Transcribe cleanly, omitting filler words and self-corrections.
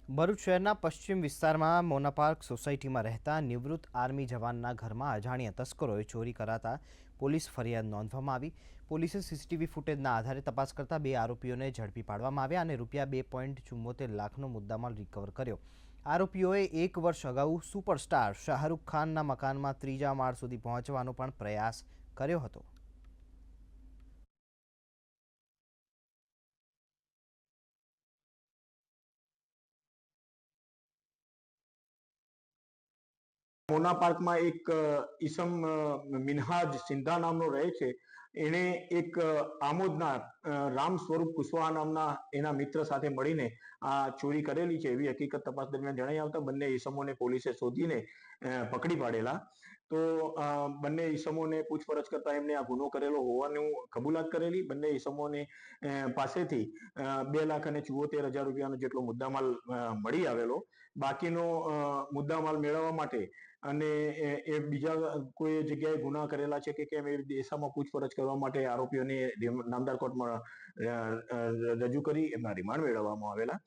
ભરૂચ શહેરના પશ્ચિમ વિસ્તારમાં મોનાપાર્ક સોસાયટીમાં રહેતા નિવૃત્ત આર્મી જવાનના ઘરમાં અજાણ્યા તસ્કરોએ ચોરી કરાતા પોલીસ ફરિયાદ નોંધવામાં આવી. પોલીસે સીસીટીવી ફૂટેજના આધારે તપાસ કરતા બે આરોપીઓને ઝડપી પાડવામાં આવ્યા અને ₹2.74 લાખનો મુદ્દામાલ રિકવર કર્યો. આરોપીઓએ 1 વર્ષ અગાઉ સુપરસ્ટાર શાહરૂખ ખાનના મકાનમાં ત્રીજા માળ સુધી પહોંચવાનો પણ પ્રયાસ કર્યો હતો. મોના પાર્કમાં એક ઈસમ મિનહાજ સિંધા નામનો રહે છે. એણે એક આમોદના રામ સ્વરૂપ કુશવાહા નામના એના મિત્ર સાથે મળીને આ ચોરી કરેલી છે એવી હકીકત તપાસ દરમિયાન જણાઈ આવતા બંને ઈસમોને પોલીસે શોધીને પકડી પાડેલા. તો બંને ઈસમોને પૂછપરછ કરતા એમને આ ગુનો કરેલો હોવાનું કબૂલાત કરેલી. બંને ઈસમોને પાસેથી 2,74,000 રૂપિયાનો જેટલો મુદ્દામાલ મળી આવેલો. બાકીનો મુદ્દામાલ મેળવવા માટે અને એ બીજા કોઈ જગ્યાએ ગુના કરેલા છે કે કેમ એ દિશામાં પૂછપરછ કરવા માટે આરોપીઓને નામદાર કોર્ટમાં રજૂ કરી એમના રિમાન્ડ મેળવવામાં આવેલા.